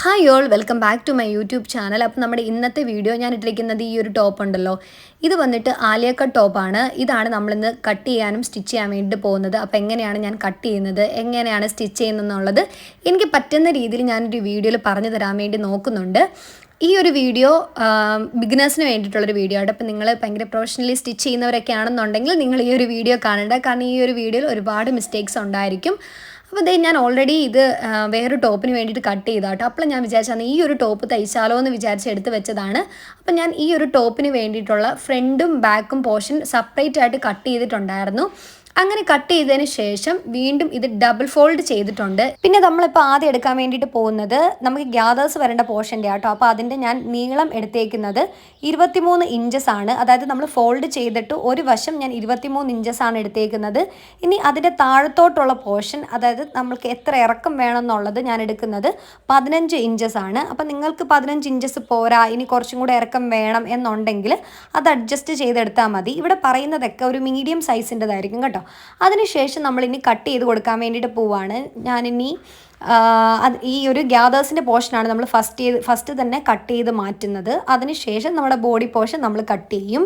Hi all welcome back to my YouTube channel. അപ്പോൾ നമ്മുടെ ഇന്നത്തെ വീഡിയോ ഞാൻ ഇട്ടിരിക്കുന്നത് ഈ ഒരു ടോപ്പ് ഉണ്ടല്ലോ, ഇത് വന്നിട്ട് ആലിയ കട്ട് ടോപ്പാണ്. ഇതാണ് നമ്മളിന്ന് കട്ട് ചെയ്യാനും സ്റ്റിച്ച് ചെയ്യാൻ വേണ്ടി പോകുന്നത്. അപ്പോൾ എങ്ങനെയാണ് ഞാൻ കട്ട് ചെയ്യുന്നത്, എങ്ങനെയാണ് സ്റ്റിച്ച് ചെയ്യുന്നതെന്നുള്ളത് എനിക്ക് പറ്റുന്ന രീതിയിൽ ഞാനൊരു വീഡിയോയിൽ പറഞ്ഞു തരാൻ വേണ്ടി നോക്കുന്നുണ്ട്. ഈ ഒരു വീഡിയോ ബിഗിനേഴ്സിന് വേണ്ടിയിട്ടുള്ളൊരു വീഡിയോ ആണ്. അപ്പോൾ നിങ്ങൾ ഭയങ്കര പ്രൊഫഷണലി സ്റ്റിച്ച് ചെയ്യുന്നവരൊക്കെ ആണെന്നുണ്ടെങ്കിൽ നിങ്ങൾ ഈ ഒരു വീഡിയോ കാണേണ്ട, കാരണം ഈ ഒരു വീഡിയോയിൽ ഒരുപാട് മിസ്റ്റേക്സ് ഉണ്ടായിരിക്കും. അപ്പോൾ ഞാൻ ഓൾറെഡി ഇത് വേറൊരു ടോപ്പിന് വേണ്ടിയിട്ട് കട്ട് ചെയ്താട്ടോ. അപ്പോൾ ഞാൻ വിചാരിച്ചാൽ ഈ ഒരു ടോപ്പ് തയ്ച്ചാലോ എന്ന് വിചാരിച്ച് എടുത്ത് വെച്ചതാണ്. അപ്പോൾ ഞാൻ ഈ ഒരു ടോപ്പിന് വേണ്ടിയിട്ടുള്ള ഫ്രണ്ടും ബാക്കും പോർഷൻ സെപ്പറേറ്റ് ആയിട്ട് കട്ട് ചെയ്തിട്ടുണ്ടായിരുന്നു. അങ്ങനെ കട്ട് ചെയ്തതിന് ശേഷം വീണ്ടും ഇത് ഡബിൾ ഫോൾഡ് ചെയ്തിട്ടുണ്ട്. പിന്നെ നമ്മളിപ്പോൾ ആദ്യം എടുക്കാൻ വേണ്ടിയിട്ട് പോകുന്നത് നമുക്ക് ഗ്യാദേഴ്സ് വരേണ്ട പോർഷൻ്റെ ആട്ടോ. അപ്പോൾ അതിൻ്റെ ഞാൻ നീളം എടുത്തേക്കുന്നത് 23 ഇഞ്ചസ് ആണ്. അതായത് നമ്മൾ ഫോൾഡ് ചെയ്തിട്ട് ഒരു വശം ഞാൻ 23 ഇഞ്ചസ് ആണ് എടുത്തേക്കുന്നത്. ഇനി അതിൻ്റെ താഴത്തോട്ടുള്ള പോർഷൻ, അതായത് നമ്മൾക്ക് എത്ര ഇറക്കം വേണമെന്നുള്ളത് ഞാൻ എടുക്കുന്നത് 15 ഇഞ്ചസ് ആണ്. അപ്പോൾ നിങ്ങൾക്ക് 15 ഇഞ്ചസ് പോരാ, ഇനി കുറച്ചും കൂടെ ഇറക്കം വേണം എന്നുണ്ടെങ്കിൽ അത് അഡ്ജസ്റ്റ് ചെയ്തെടുത്താൽ മതി. ഇവിടെ പറയുന്നതൊക്കെ ഒരു മീഡിയം സൈസിൻ്റെതായിരിക്കും കേട്ടോ. അതിനുശേഷം നമ്മളിനി കട്ട് ചെയ്ത് കൊടുക്കാൻ വേണ്ടിയിട്ട് പോവാണ്. ഞാനിനി ഈ ഒരു ഗ്യാദേഴ്സിൻ്റെ പോർഷനാണ് നമ്മൾ ഫസ്റ്റ് തന്നെ കട്ട് ചെയ്ത് മാറ്റുന്നത്. അതിനുശേഷം നമ്മുടെ ബോഡി പോർഷൻ നമ്മൾ കട്ട് ചെയ്യും.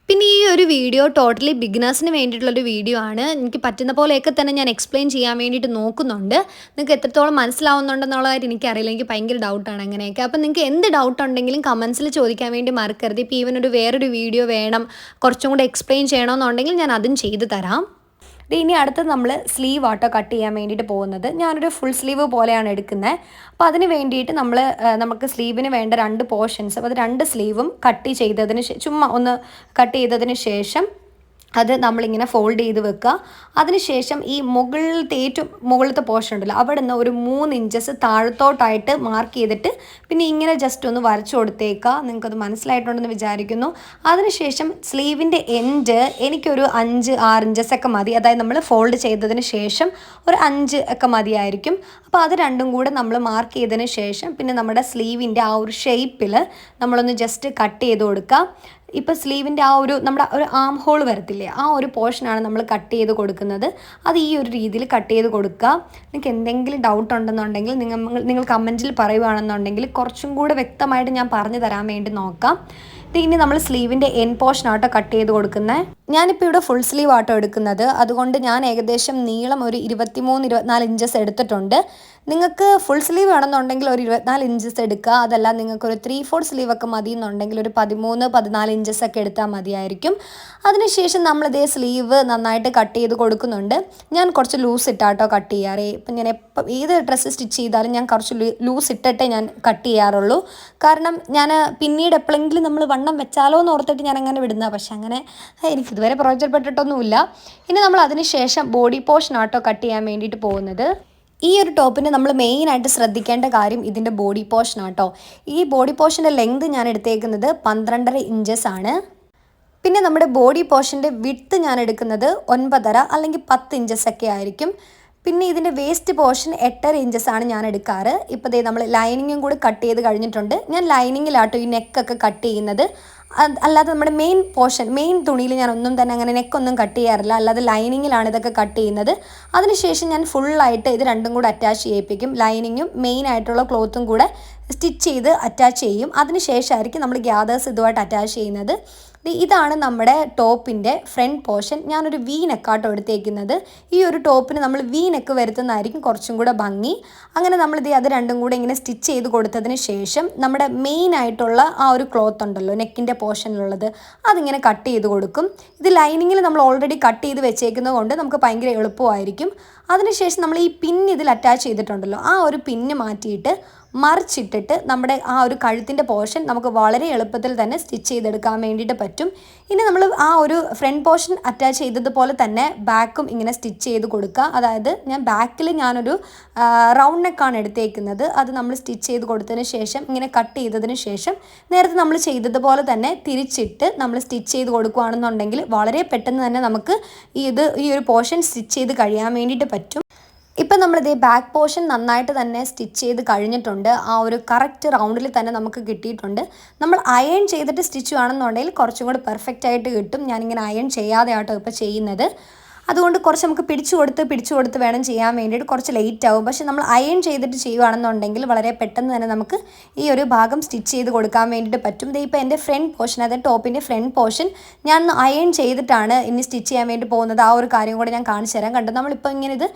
പിന്നെ ഈ ഒരു വീഡിയോ ടോട്ടലി ബിഗിനേഴ്സിന് വേണ്ടിയിട്ടുള്ളൊരു വീഡിയോ ആണ്. എനിക്ക് പറ്റുന്ന പോലെയൊക്കെ തന്നെ ഞാൻ എക്സ്പ്ലെയിൻ ചെയ്യാൻ വേണ്ടിയിട്ട് നോക്കുന്നുണ്ട്. നിങ്ങൾക്ക് എത്രത്തോളം മനസ്സിലാവുന്നുണ്ടെന്നുള്ളതായിട്ട് എനിക്കറിയില്ല, എനിക്ക് ഭയങ്കര ഡൗട്ടാണ് അങ്ങനെയൊക്കെ. അപ്പം നിങ്ങൾക്ക് എന്ത് ഡൗട്ട് ഉണ്ടെങ്കിലും കമൻസിൽ ചോദിക്കാൻ വേണ്ടി മറക്കരുത്. ഇപ്പോൾ ഈവൻ വേറൊരു വീഡിയോ വേണം, കുറച്ചും കൂടെ എക്സ്പ്ലെയിൻ ചെയ്യണമെന്നുണ്ടെങ്കിൽ ഞാൻ അതും ചെയ്തു തരാം. ഇനി അടുത്തത് നമ്മൾ സ്ലീവ് ആട്ടോ കട്ട് ചെയ്യാൻ വേണ്ടിയിട്ട് പോകുന്നത്. ഞാനൊരു ഫുൾ സ്ലീവ് പോലെയാണ് എടുക്കുന്നത്. അപ്പോൾ അതിന് വേണ്ടിയിട്ട് നമുക്ക് സ്ലീവിന് വേണ്ട 2 പോർഷൻസ്, അപ്പോൾ അത് 2 സ്ലീവും കട്ട് ചെയ്തതിന് ചുമ്മാ ഒന്ന് കട്ട് ചെയ്തതിന് ശേഷം അത് നമ്മളിങ്ങനെ ഫോൾഡ് ചെയ്ത് വെക്കുക. അതിനുശേഷം ഈ മുകളിലത്തെ പോർഷൻ ഉണ്ടല്ലോ, അവിടെ നിന്ന് ഒരു 3 ഇഞ്ചസ് താഴത്തോട്ടായിട്ട് മാർക്ക് ചെയ്തിട്ട് പിന്നെ ഇങ്ങനെ ജസ്റ്റ് ഒന്ന് വരച്ചു കൊടുത്തേക്കുക. നിങ്ങൾക്കത് മനസ്സിലായിട്ടുണ്ടെന്ന് വിചാരിക്കുന്നു. അതിനുശേഷം സ്ലീവിൻ്റെ എൻഡ് എനിക്കൊരു 5-6 ഇഞ്ചസ് ഒക്കെ മതി. അതായത് നമ്മൾ ഫോൾഡ് ചെയ്തതിന് ശേഷം ഒരു 5 ഒക്കെ മതിയായിരിക്കും. അപ്പോൾ അത് രണ്ടും കൂടെ നമ്മൾ മാർക്ക് ചെയ്തതിന് ശേഷം പിന്നെ നമ്മുടെ സ്ലീവിൻ്റെ ആ ഒരു ഷേപ്പിൽ നമ്മളൊന്ന് ജസ്റ്റ് കട്ട് ചെയ്ത് കൊടുക്കുക. ഇപ്പോൾ സ്ലീവിൻ്റെ നമ്മുടെ ഒരു ആം ഹോൾ വരത്തില്ലേ, ആ ഒരു പോർഷനാണ് നമ്മൾ കട്ട് ചെയ്ത് കൊടുക്കുന്നത്. അത് ഈ ഒരു രീതിയിൽ കട്ട് ചെയ്ത് കൊടുക്കുക. നിങ്ങൾക്ക് എന്തെങ്കിലും ഡൗട്ട് ഉണ്ടെന്നുണ്ടെങ്കിൽ നിങ്ങൾ കമൻറ്റിൽ പറയുകയാണെന്നുണ്ടെങ്കിൽ കുറച്ചും കൂടെ വ്യക്തമായിട്ട് ഞാൻ പറഞ്ഞു തരാൻ വേണ്ടി നോക്കാം. ഇനി നമ്മൾ സ്ലീവിൻ്റെ എൻ പോർഷൻ ആട്ടോ കട്ട് ചെയ്ത് കൊടുക്കുന്നത്. ഞാനിപ്പോൾ ഇവിടെ ഫുൾ സ്ലീവ് ആട്ടോ എടുക്കുന്നത്. അതുകൊണ്ട് ഞാൻ ഏകദേശം നീളം ഒരു 23-24 ഇഞ്ചസ് എടുത്തിട്ടുണ്ട്. നിങ്ങൾക്ക് ഫുൾ സ്ലീവ് വേണമെന്നുണ്ടെങ്കിൽ ഒരു 24 ഇഞ്ചസ് എടുക്കുക. അതല്ല നിങ്ങൾക്കൊരു 3/4 സ്ലീവ് ഒക്കെ മതി എന്നുണ്ടെങ്കിൽ ഒരു 13-14 ഇഞ്ചസ് ഒക്കെ എടുത്താൽ മതിയായിരിക്കും. അതിനുശേഷം നമ്മളിതേ സ്ലീവ് നന്നായിട്ട് കട്ട് ചെയ്ത് കൊടുക്കുന്നുണ്ട്. ഞാൻ കുറച്ച് ലൂസ് ഇട്ടാട്ടോ കട്ട് ചെയ്യാറ്. ഇപ്പം ഞാൻ ഏത് ഡ്രസ്സ് സ്റ്റിച്ച് ചെയ്താലും ഞാൻ കുറച്ച് ലൂസ് ഇട്ടിട്ടേ ഞാൻ കട്ട് ചെയ്യാറുള്ളൂ. കാരണം ഞാൻ പിന്നീട് എപ്പോഴെങ്കിലും നമ്മൾ വണ്ണം വെച്ചാലോ എന്ന് ഓർത്തിട്ട് ഞാൻ അങ്ങനെ വിടുന്നത്. പക്ഷെ അങ്ങനെ എനിക്ക് ഇതുവരെ പ്രയോജനപ്പെട്ടിട്ടൊന്നുമില്ല. ഇനി നമ്മൾ അതിന് ശേഷം ബോഡി പോർഷൻ ആട്ടോ കട്ട് ചെയ്യാൻ വേണ്ടിയിട്ട് പോകുന്നത്. ഈ ഒരു ടോപ്പിന് നമ്മൾ മെയിനായിട്ട് ശ്രദ്ധിക്കേണ്ട കാര്യം ഇതിൻ്റെ ബോഡി പോർഷൻ ആട്ടോ. ഈ ബോഡി പോർഷൻ്റെ ലെങ്ത് ഞാൻ എടുത്തേക്കുന്നത് 12.5 ഇഞ്ചസ് ആണ്. പിന്നെ നമ്മുടെ ബോഡി പോർഷൻ്റെ വിഡ്ത്ത് ഞാൻ എടുക്കുന്നത് 9.5 അല്ലെങ്കിൽ 10 ഇഞ്ചസ് ഒക്കെ ആയിരിക്കും. പിന്നെ ഇതിൻ്റെ വേസ്റ്റ് പോർഷൻ 8.5 ഇഞ്ചസ് ആണ് ഞാൻ എടുക്കാറ്. ഇപ്പോൾ നമ്മൾ ലൈനിങ്ങും കൂടി കട്ട് ചെയ്ത് കഴിഞ്ഞിട്ടുണ്ട്. ഞാൻ ലൈനിങ്ങിലാട്ടോ ഈ നെക്കൊക്കെ കട്ട് ചെയ്യുന്നത്. അല്ലാതെ നമ്മുടെ മെയിൻ തുണിയിൽ ഞാൻ ഒന്നും തന്നെ അങ്ങനെ നെക്കൊന്നും കട്ട് ചെയ്യാറില്ല. അല്ലാതെ ലൈനിങ്ങിലാണ് ഇതൊക്കെ കട്ട് ചെയ്യുന്നത്. അതിനുശേഷം ഞാൻ ഫുള്ളായിട്ട് ഇത് രണ്ടും കൂടെ അറ്റാച്ച് ചെയ്യിപ്പിക്കും. ലൈനിങ്ങും മെയിൻ ആയിട്ടുള്ള ക്ലോത്തും കൂടെ സ്റ്റിച്ച് ചെയ്ത് അറ്റാച്ച് ചെയ്യും. അതിനുശേഷമായിരിക്കും നമ്മൾ ഗ്യാദേഴ്സ് ഇതുമായിട്ട് അറ്റാച്ച് ചെയ്യുന്നത്. ഇതാണ് നമ്മുടെ ടോപ്പിൻ്റെ ഫ്രണ്ട് പോർഷൻ. ഞാനൊരു വി നെക്കാട്ടോ എടുത്തേക്കുന്നത്. ഈ ഒരു ടോപ്പിന് നമ്മൾ വി നെക്ക് വരുത്തുന്നതായിരിക്കും കുറച്ചും കൂടെ ഭംഗി. അങ്ങനെ അത് രണ്ടും കൂടെ ഇങ്ങനെ സ്റ്റിച്ച് ചെയ്ത് കൊടുത്തതിന് ശേഷം നമ്മുടെ മെയിൻ ആയിട്ടുള്ള ആ ഒരു ക്ലോത്ത് ഉണ്ടല്ലോ നെക്കിൻ്റെ പോർഷനിലുള്ളത്, അതിങ്ങനെ കട്ട് ചെയ്ത് കൊടുക്കും. ഇത് ലൈനിങ്ങിൽ നമ്മൾ ഓൾറെഡി കട്ട് ചെയ്ത് വെച്ചേക്കുന്നത് കൊണ്ട് നമുക്ക് ഭയങ്കര എളുപ്പമായിരിക്കും. അതിനുശേഷം നമ്മൾ ഈ പിന്ന് ഇതിൽ അറ്റാച്ച് ചെയ്തിട്ടുണ്ടല്ലോ, ആ ഒരു പിന്ന് മാറ്റിയിട്ട് മറിച്ചിട്ടിട്ട് നമ്മുടെ ആ ഒരു കഴുത്തിൻ്റെ പോർഷൻ നമുക്ക് വളരെ എളുപ്പത്തിൽ തന്നെ സ്റ്റിച്ച് ചെയ്തെടുക്കാൻ വേണ്ടിയിട്ട് പറ്റും. ഇനി നമ്മൾ ആ ഒരു ഫ്രണ്ട് പോർഷൻ അറ്റാച്ച് ചെയ്തതുപോലെ തന്നെ ബാക്കും ഇങ്ങനെ സ്റ്റിച്ച് ചെയ്ത് കൊടുക്കുക. അതായത് ബാക്കിൽ ഞാനൊരു റൗണ്ട് നെക്കാണ് എടുത്തേക്കുന്നത്. അത് നമ്മൾ സ്റ്റിച്ച് ചെയ്ത് കൊടുത്തതിന് ശേഷം ഇങ്ങനെ കട്ട് ചെയ്തതിന് ശേഷം നേരത്തെ നമ്മൾ ചെയ്തതുപോലെ തന്നെ തിരിച്ചിട്ട് നമ്മൾ സ്റ്റിച്ച് ചെയ്ത് കൊടുക്കുകയാണെന്നുണ്ടെങ്കിൽ വളരെ പെട്ടെന്ന് തന്നെ നമുക്ക് ഈ ഒരു പോർഷൻ സ്റ്റിച്ച് ചെയ്ത് കഴിയാൻ വേണ്ടിയിട്ട് പറ്റും. ഇപ്പം നമ്മളിതേ ബാക്ക് പോർഷൻ നന്നായിട്ട് തന്നെ സ്റ്റിച്ച് ചെയ്ത് കഴിഞ്ഞിട്ടുണ്ട്. ആ ഒരു കറക്റ്റ് റൗണ്ടിൽ തന്നെ നമുക്ക് കിട്ടിയിട്ടുണ്ട്. നമ്മൾ അയൺ ചെയ്തിട്ട് സ്റ്റിച്ച് ചെയ്യുകയാണെന്നുണ്ടെങ്കിൽ കുറച്ചും കൂടി പെർഫെക്റ്റ് ആയിട്ട് കിട്ടും. ഞാനിങ്ങനെ അയൺ ചെയ്യാതെ ആട്ടോ ഇപ്പോൾ ചെയ്യുന്നത്. അതുകൊണ്ട് കുറച്ച് നമുക്ക് പിടിച്ചു കൊടുത്ത് വേണം ചെയ്യാൻ വേണ്ടിയിട്ട് കുറച്ച് ലേറ്റ് ആവും. പക്ഷേ നമ്മൾ അയൺ ചെയ്തിട്ട് ചെയ്യുകയാണെന്നുണ്ടെങ്കിൽ വളരെ പെട്ടെന്ന് തന്നെ നമുക്ക് ഈ ഒരു ഭാഗം സ്റ്റിച്ച് ചെയ്ത് കൊടുക്കാൻ വേണ്ടിയിട്ട് പറ്റും. ഇപ്പോൾ എൻ്റെ ഫ്രണ്ട് പോർഷൻ, അതായത് ടോപ്പിൻ്റെ ഫ്രണ്ട് പോർഷൻ ഞാൻ അയൺ ചെയ്തിട്ടാണ് ഇനി സ്റ്റിച്ച് ചെയ്യാൻ വേണ്ടി പോകുന്നത്. ആ ഒരു കാര്യം കൂടെ ഞാൻ കാണിച്ചു തരാം. കണ്ടു, നമ്മളിപ്പോൾ ഇങ്ങനെ ഇത്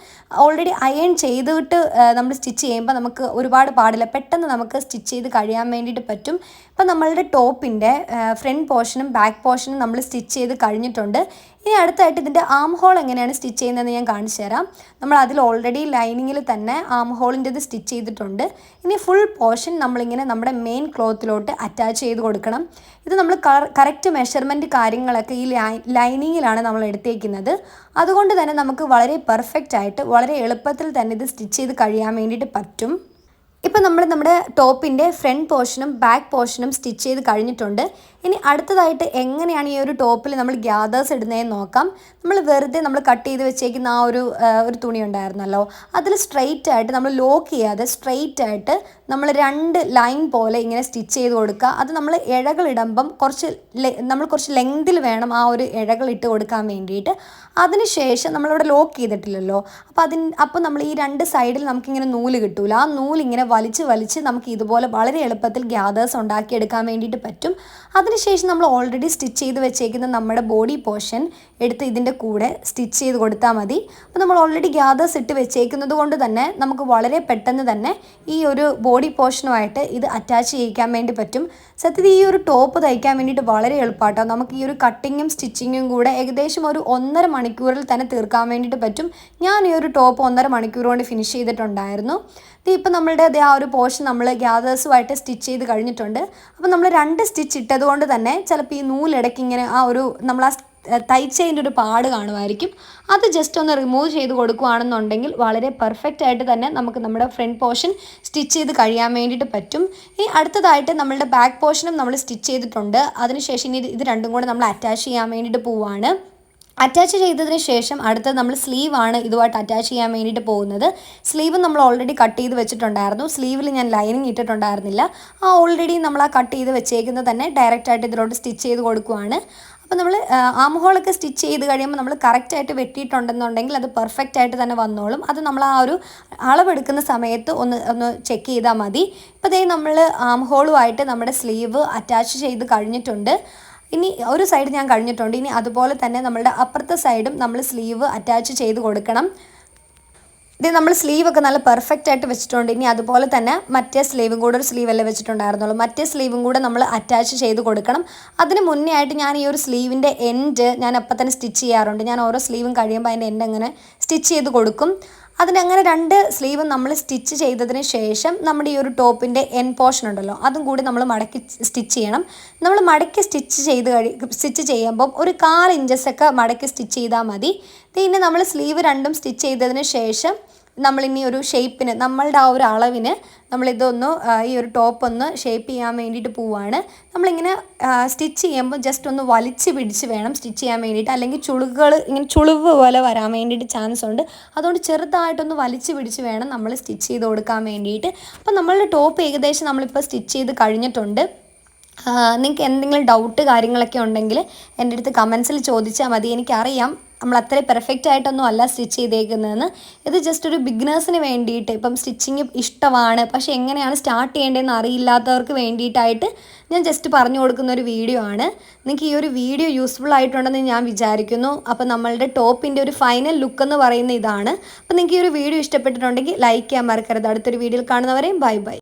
ഓൾറെഡി അയൺ ചെയ്തിട്ട് നമ്മൾ സ്റ്റിച്ച് ചെയ്യുമ്പോൾ നമുക്ക് ഒരുപാട് പാടില്ല, പെട്ടെന്ന് നമുക്ക് സ്റ്റിച്ച് ചെയ്ത് കഴിയാൻ വേണ്ടിയിട്ട് പറ്റും. ഇപ്പം നമ്മളുടെ ടോപ്പിൻ്റെ ഫ്രണ്ട് പോർഷനും ബാക്ക് പോർഷനും നമ്മൾ സ്റ്റിച്ച് ചെയ്ത് കഴിഞ്ഞിട്ടുണ്ട്. ഇനി അടുത്തായിട്ട് ഇതിൻ്റെ ആം ഹോൾ എങ്ങനെയാണ് സ്റ്റിച്ച് ചെയ്യുന്നതെന്ന് ഞാൻ കാണിച്ചു തരാം. നമ്മൾ അതിൽ ഓൾറെഡി ലൈനിങ്ങിൽ തന്നെ ആം ഹോളിൻ്റെ ഇത് സ്റ്റിച്ച് ചെയ്തിട്ടുണ്ട്. ഇനി ഫുൾ പോർഷൻ നമ്മളിങ്ങനെ നമ്മുടെ മെയിൻ ക്ലോത്തിലോട്ട് അറ്റാച്ച് ചെയ്ത് കൊടുക്കണം. ഇത് നമ്മൾ കറക്റ്റ് മെഷർമെൻറ്റ് കാര്യങ്ങളൊക്കെ ഈ ലൈനിങ്ങിലാണ് നമ്മൾ എടുത്തേക്കുന്നത്. അതുകൊണ്ട് തന്നെ നമുക്ക് വളരെ പെർഫെക്റ്റ് ആയിട്ട് വളരെ എളുപ്പത്തിൽ തന്നെ ഇത് സ്റ്റിച്ച് ചെയ്ത് കഴിയാൻ വേണ്ടിയിട്ട് പറ്റും. ഇപ്പോൾ നമ്മുടെ ടോപ്പിൻ്റെ ഫ്രണ്ട് പോർഷനും ബാക്ക് പോർഷനും സ്റ്റിച്ച് ചെയ്ത് കഴിഞ്ഞിട്ടുണ്ട്. ഇനി അടുത്തതായിട്ട് എങ്ങനെയാണ് ഈ ഒരു ടോപ്പിൽ നമ്മൾ ഗ്യാദേഴ്സ് ഇടുന്നതെന്ന് നോക്കാം. നമ്മൾ വെറുതെ കട്ട് ചെയ്ത് വെച്ചേക്കുന്ന ആ ഒരു തുണി ഉണ്ടായിരുന്നല്ലോ, അതിൽ സ്ട്രെയിറ്റ് ആയിട്ട് നമ്മൾ ലോക്ക് ചെയ്യാതെ സ്ട്രെയിറ്റ് ആയിട്ട് നമ്മൾ 2 ലൈൻ പോലെ ഇങ്ങനെ സ്റ്റിച്ച് ചെയ്ത് കൊടുക്കുക. അത് നമ്മൾ ഇഴകളിടുമ്പം കുറച്ച് ലെങ്തിൽ വേണം ആ ഒരു ഇഴകൾ ഇട്ട് കൊടുക്കാൻ വേണ്ടിയിട്ട്. അതിനുശേഷം നമ്മളിവിടെ ലോക്ക് ചെയ്തിട്ടില്ലല്ലോ, അപ്പോൾ നമ്മൾ ഈ 2 സൈഡിൽ നമുക്കിങ്ങനെ നൂല് കിട്ടൂല. ആ നൂലിങ്ങനെ വലിച്ച് നമുക്ക് ഇതുപോലെ വളരെ എളുപ്പത്തിൽ ഗ്യാദേഴ്സ് ഉണ്ടാക്കിയെടുക്കാൻ വേണ്ടിയിട്ട് പറ്റും. അതിനുശേഷം നമ്മൾ ഓൾറെഡി സ്റ്റിച്ച് ചെയ്ത് വെച്ചേക്കുന്ന നമ്മുടെ ബോഡി പോർഷൻ എടുത്ത് ഇതിൻ്റെ കൂടെ സ്റ്റിച്ച് ചെയ്ത് കൊടുത്താൽ മതി. അപ്പോൾ നമ്മൾ ഓൾറെഡി ഗ്യാദേഴ്സ് ഇട്ട് വെച്ചേക്കുന്നത് കൊണ്ട് തന്നെ നമുക്ക് വളരെ പെട്ടെന്ന് തന്നെ ഈ ഒരു ബോഡി പോർഷനുമായിട്ട് ഇത് അറ്റാച്ച് ചെയ്യിക്കാൻ വേണ്ടി പറ്റും. സത്യത്തിൽ ഈ ഒരു ടോപ്പ് തയ്ക്കാൻ വേണ്ടിയിട്ട് വളരെ എളുപ്പമാട്ടോ. നമുക്ക് ഈ ഒരു കട്ടിങ്ങും സ്റ്റിച്ചിങ്ങും കൂടെ ഏകദേശം ഒരു 1.5 മണിക്കൂറിൽ തന്നെ തീർക്കാൻ വേണ്ടിയിട്ട് പറ്റും. ഞാൻ ഈ ഒരു ടോപ്പ് 1.5 മണിക്കൂർ കൊണ്ട് ഫിനിഷ് ചെയ്തിട്ടുണ്ടായിരുന്നു. ഇപ്പോൾ നമ്മളുടെ ആ ഒരു പോർഷൻ നമ്മൾ ഗ്യാദേഴ്സുമായിട്ട് സ്റ്റിച്ച് ചെയ്ത് കഴിഞ്ഞിട്ടുണ്ട്. അപ്പോൾ നമ്മൾ 2 സ്റ്റിച്ച് ഇട്ടതുകൊണ്ട് തന്നെ ചിലപ്പോൾ ഈ നൂലിടയ്ക്ക് ഇങ്ങനെ നമ്മൾ ആ തയ്ച്ചതിൻ്റെ ഒരു പാട് കാണുമായിരിക്കും. അത് ജസ്റ്റ് ഒന്ന് റിമൂവ് ചെയ്ത് കൊടുക്കുകയാണെന്നുണ്ടെങ്കിൽ വളരെ പെർഫെക്റ്റ് ആയിട്ട് തന്നെ നമുക്ക് നമ്മുടെ ഫ്രണ്ട് പോർഷൻ സ്റ്റിച്ച് ചെയ്ത് കഴിയാൻ വേണ്ടിയിട്ട് പറ്റും. ഈ അടുത്തതായിട്ട് നമ്മളുടെ ബാക്ക് പോർഷനും നമ്മൾ സ്റ്റിച്ച് ചെയ്തിട്ടുണ്ട്. അതിനുശേഷം ഇനി ഇത് രണ്ടും കൂടെ നമ്മൾ അറ്റാച്ച് ചെയ്യാൻ വേണ്ടിയിട്ട് പോവുകയാണ്. അറ്റാച്ച് ചെയ്തതിന് ശേഷം അടുത്തത് നമ്മൾ സ്ലീവാണ് ഇതുമായിട്ട് അറ്റാച്ച് ചെയ്യാൻ വേണ്ടിയിട്ട് പോകുന്നത്. സ്ലീവ് നമ്മൾ ഓൾറെഡി കട്ട് ചെയ്ത് വെച്ചിട്ടുണ്ടായിരുന്നു. സ്ലീവിൽ ഞാൻ ലൈനിങ് ഇട്ടിട്ടുണ്ടായിരുന്നില്ല. ഓൾറെഡി നമ്മൾ കട്ട് ചെയ്ത് വെച്ചേക്കുന്നത് തന്നെ ഡയറക്റ്റായിട്ട് ഇതിലോട്ട് സ്റ്റിച്ച് ചെയ്ത് കൊടുക്കുകയാണ്. അപ്പോൾ നമ്മൾ ആം ഹോളൊക്കെ സ്റ്റിച്ച് ചെയ്ത് കഴിയുമ്പോൾ നമ്മൾ കറക്റ്റായിട്ട് വെട്ടിയിട്ടുണ്ടെന്നുണ്ടെങ്കിൽ അത് പെർഫെക്റ്റ് ആയിട്ട് തന്നെ വന്നോളും. അത് നമ്മൾ ആ ഒരു അളവെടുക്കുന്ന സമയത്ത് ഒന്ന് ചെക്ക് ചെയ്താൽ മതി. ഇപ്പോൾ നമ്മൾ ആം ഹോളുമായിട്ട് നമ്മുടെ സ്ലീവ് അറ്റാച്ച് ചെയ്ത് കഴിഞ്ഞിട്ടുണ്ട്. ഇനി ഒരു സൈഡ് ഞാൻ കഴിഞ്ഞിട്ടുണ്ട്. ഇനി അതുപോലെ തന്നെ നമ്മളുടെ അപ്പുറത്തെ സൈഡും നമ്മൾ സ്ലീവ് അറ്റാച്ച് ചെയ്ത് കൊടുക്കണം. ഇത് നമ്മൾ സ്ലീവൊക്കെ നല്ല പെർഫെക്റ്റ് ആയിട്ട് വെച്ചിട്ടുണ്ട്. ഇനി അതുപോലെ തന്നെ മറ്റേ സ്ലീവും കൂടെ ഒരു സ്ലീവല്ലേ വെച്ചിട്ടുണ്ടായിരുന്നുള്ളൂ, മറ്റേ സ്ലീവും കൂടെ നമ്മൾ അറ്റാച്ച് ചെയ്ത് കൊടുക്കണം. അതിന് മുന്നേ ആയിട്ട് ഞാൻ ഈ ഒരു സ്ലീവിൻ്റെ എൻഡ് ഞാൻ അപ്പം തന്നെ സ്റ്റിച്ച് ചെയ്യാറുണ്ട്. ഞാൻ ഓരോ സ്ലീവും കഴിയുമ്പോൾ അതിൻ്റെ എൻഡ് അങ്ങനെ സ്റ്റിച്ച് ചെയ്ത് കൊടുക്കും. അതിനങ്ങനെ 2 സ്ലീവും നമ്മൾ സ്റ്റിച്ച് ചെയ്തതിന് ശേഷം നമ്മുടെ ഈ ഒരു ടോപ്പിൻ്റെ എൻ പോർഷൻ ഉണ്ടല്ലോ, അതും കൂടി നമ്മൾ മടക്കി സ്റ്റിച്ച് ചെയ്യണം. നമ്മൾ മടക്കി സ്റ്റിച്ച് ചെയ്യുമ്പം ഒരു 1/4 ഇഞ്ചസൊക്കെ മടക്കി സ്റ്റിച്ച് ചെയ്താൽ മതി. പിന്നെ നമ്മൾ സ്ലീവ് 2ഉം സ്റ്റിച്ച് ചെയ്തതിന് ശേഷം നമ്മളിനി ഒരു ഷേപ്പിന് നമ്മളുടെ ആ ഒരു അളവിന് നമ്മളിതൊന്ന് ഈ ഒരു ടോപ്പ് ഒന്ന് ഷേപ്പ് ചെയ്യാൻ വേണ്ടിയിട്ട് പോവുകയാണ്. നമ്മളിങ്ങനെ സ്റ്റിച്ച് ചെയ്യുമ്പോൾ ജസ്റ്റ് ഒന്ന് വലിച്ച് പിടിച്ച് വേണം സ്റ്റിച്ച് ചെയ്യാൻ വേണ്ടിയിട്ട്, അല്ലെങ്കിൽ ഇങ്ങനെ ചുളിവ് പോലെ വരാൻ വേണ്ടിയിട്ട് ചാൻസ് ഉണ്ട്. അതുകൊണ്ട് ചെറുതായിട്ടൊന്ന് വലിച്ച് പിടിച്ച് വേണം നമ്മൾ സ്റ്റിച്ച് ചെയ്ത് കൊടുക്കാൻ വേണ്ടിയിട്ട്. അപ്പോൾ നമ്മളുടെ ടോപ്പ് ഏകദേശം നമ്മളിപ്പോൾ സ്റ്റിച്ച് ചെയ്ത് കഴിഞ്ഞിട്ടുണ്ട്. നിങ്ങൾക്ക് എന്തെങ്കിലും ഡൗട്ട് കാര്യങ്ങളൊക്കെ ഉണ്ടെങ്കിൽ എൻ്റെ അടുത്ത് കമൻസിൽ ചോദിച്ചാൽ മതി. എനിക്കറിയാം നമ്മൾ അത്രയും പെർഫെക്റ്റ് ആയിട്ടൊന്നും അല്ല സ്റ്റിച്ച് ചെയ്തേക്കുന്നതെന്ന്. ഇത് ജസ്റ്റ് ഒരു ബിഗിനേഴ്സിന് വേണ്ടിയിട്ട്, ഇപ്പം സ്റ്റിച്ചിങ് ഇഷ്ടമാണ് പക്ഷേ എങ്ങനെയാണ് സ്റ്റാർട്ട് ചെയ്യേണ്ടതെന്ന് അറിയില്ലാത്തവർക്ക് വേണ്ടിയിട്ടായിട്ട് ഞാൻ ജസ്റ്റ് പറഞ്ഞു കൊടുക്കുന്ന ഒരു വീഡിയോ ആണ്. നിങ്ങൾക്ക് ഈ ഒരു വീഡിയോ യൂസ്ഫുൾ ആയിട്ടുണ്ടെന്ന് ഞാൻ വിചാരിക്കുന്നു. അപ്പോൾ നമ്മളുടെ ടോപ്പിൻ്റെ ഒരു ഫൈനൽ ലുക്ക് എന്ന് പറയുന്ന ഇതാണ്. അപ്പോൾ നിങ്ങൾക്ക് ഈ ഒരു വീഡിയോ ഇഷ്ടപ്പെട്ടിട്ടുണ്ടെങ്കിൽ ലൈക്ക് ചെയ്യാൻ മറക്കരുത്. അടുത്തൊരു വീഡിയോയിൽ കാണുന്നവരെയും ബൈ ബൈ.